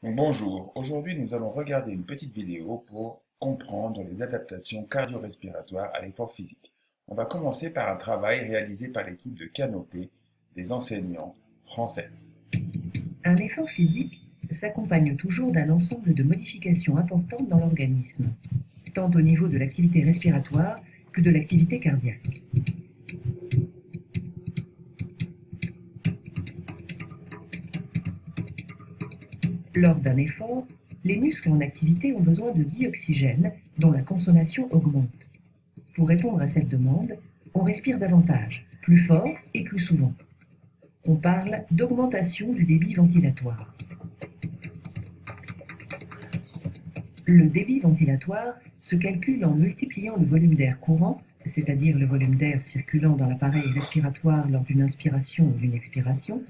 Bonjour, aujourd'hui nous allons regarder une petite vidéo pour comprendre les adaptations cardio-respiratoires à l'effort physique. On va commencer par un travail réalisé par l'équipe de Canopé, des enseignants français. Un effort physique s'accompagne toujours d'un ensemble de modifications importantes dans l'organisme, tant au niveau de l'activité respiratoire que de l'activité cardiaque. Lors d'un effort, les muscles en activité ont besoin de dioxygène dont la consommation augmente. Pour répondre à cette demande, on respire davantage, plus fort et plus souvent. On parle d'augmentation du débit ventilatoire. Le débit ventilatoire se calcule en multipliant le volume d'air courant, c'est-à-dire le volume d'air circulant dans l'appareil respiratoire lors d'une inspiration ou d'une expiration,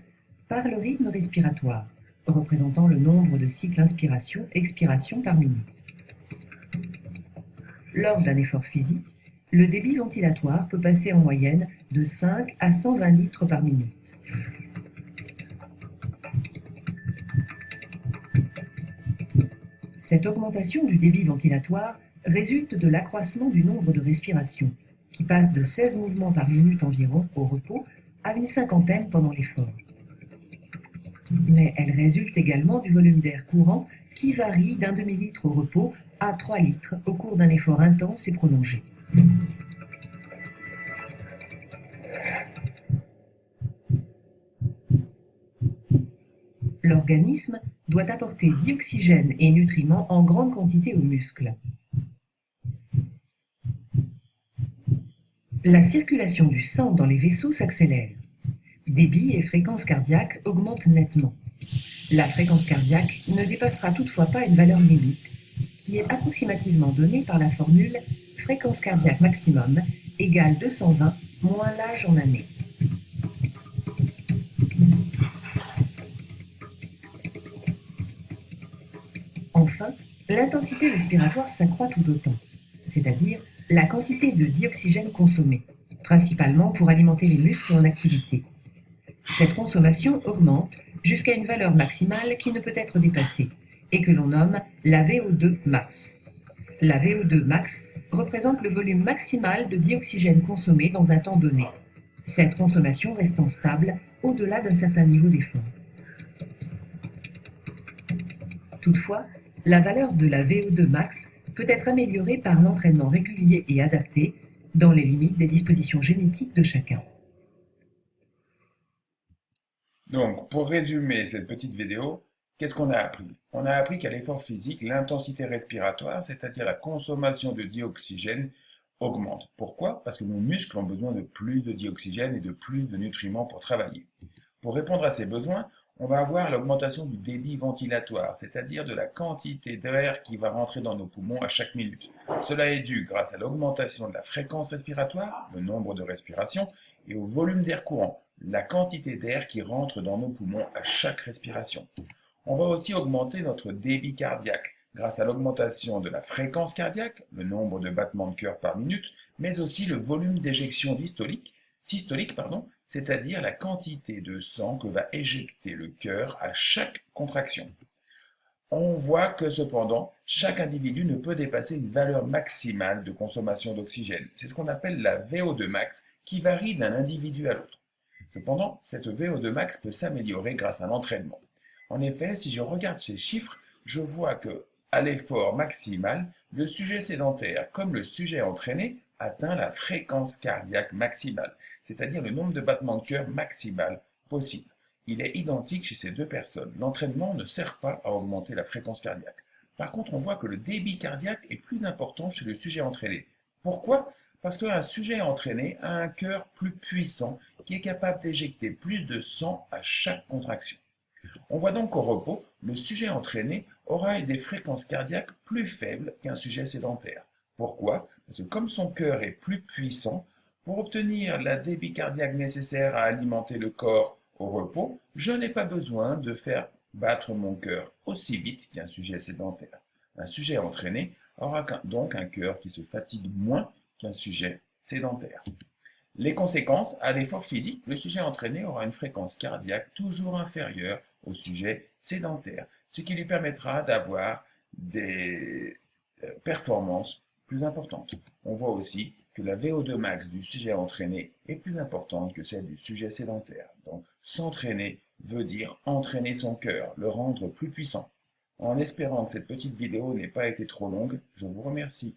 par le rythme respiratoire, représentant le nombre de cycles inspiration-expiration par minute. Lors d'un effort physique, le débit ventilatoire peut passer en moyenne de 5 à 120 litres par minute. Cette augmentation du débit ventilatoire résulte de l'accroissement du nombre de respirations, qui passe de 16 mouvements par minute environ au repos à une cinquantaine pendant l'effort. Mais elle résulte également du volume d'air courant qui varie d'un demi-litre au repos à 3 litres au cours d'un effort intense et prolongé. L'organisme doit apporter dioxygène et nutriments en grande quantité aux muscles. La circulation du sang dans les vaisseaux s'accélère. Débit et fréquence cardiaque augmentent nettement. La fréquence cardiaque ne dépassera toutefois pas une valeur limite, qui est approximativement donnée par la formule fréquence cardiaque maximum égale 220 moins l'âge en années. Enfin, l'intensité respiratoire s'accroît tout autant, c'est-à-dire la quantité de dioxygène consommée, principalement pour alimenter les muscles en activité. Cette consommation augmente jusqu'à une valeur maximale qui ne peut être dépassée et que l'on nomme la VO2 max. La VO2 max représente le volume maximal de dioxygène consommé dans un temps donné, cette consommation restant stable au-delà d'un certain niveau d'effort. Toutefois, la valeur de la VO2 max peut être améliorée par l'entraînement régulier et adapté dans les limites des dispositions génétiques de chacun. Donc, pour résumer cette petite vidéo, qu'est-ce qu'on a appris? On a appris qu'à l'effort physique, l'intensité respiratoire, c'est-à-dire la consommation de dioxygène, augmente. Pourquoi? Parce que nos muscles ont besoin de plus de dioxygène et de plus de nutriments pour travailler. Pour répondre à ces besoins, on va avoir l'augmentation du débit ventilatoire, c'est-à-dire de la quantité d'air qui va rentrer dans nos poumons à chaque minute. Cela est dû grâce à l'augmentation de la fréquence respiratoire, le nombre de respirations, et au volume d'air courant, la quantité d'air qui rentre dans nos poumons à chaque respiration. On va aussi augmenter notre débit cardiaque grâce à l'augmentation de la fréquence cardiaque, le nombre de battements de cœur par minute, mais aussi le volume d'éjection systolique, c'est-à-dire la quantité de sang que va éjecter le cœur à chaque contraction. On voit que cependant, chaque individu ne peut dépasser une valeur maximale de consommation d'oxygène. C'est ce qu'on appelle la VO2 max qui varie d'un individu à l'autre. Cependant, cette VO2 max peut s'améliorer grâce à l'entraînement. En effet, si je regarde ces chiffres, je vois que, à l'effort maximal, le sujet sédentaire comme le sujet entraîné atteint la fréquence cardiaque maximale, c'est-à-dire le nombre de battements de cœur maximal possible. Il est identique chez ces deux personnes. L'entraînement ne sert pas à augmenter la fréquence cardiaque. Par contre, on voit que le débit cardiaque est plus important chez le sujet entraîné. Pourquoi? Parce qu'un sujet entraîné a un cœur plus puissant qui est capable d'éjecter plus de sang à chaque contraction. On voit donc qu'au repos, le sujet entraîné aura des fréquences cardiaques plus faibles qu'un sujet sédentaire. Pourquoi? Parce que comme son cœur est plus puissant, pour obtenir la débit cardiaque nécessaire à alimenter le corps au repos, je n'ai pas besoin de faire battre mon cœur aussi vite qu'un sujet sédentaire. Un sujet entraîné aura donc un cœur qui se fatigue moins qu'un sujet sédentaire. Les conséquences, à l'effort physique, le sujet entraîné aura une fréquence cardiaque toujours inférieure au sujet sédentaire. ce qui lui permettra d'avoir des performances plus importantes. On voit aussi que la VO2 max du sujet entraîné est plus importante que celle du sujet sédentaire. Donc, s'entraîner veut dire entraîner son cœur, le rendre plus puissant. En espérant que cette petite vidéo n'ait pas été trop longue, je vous remercie.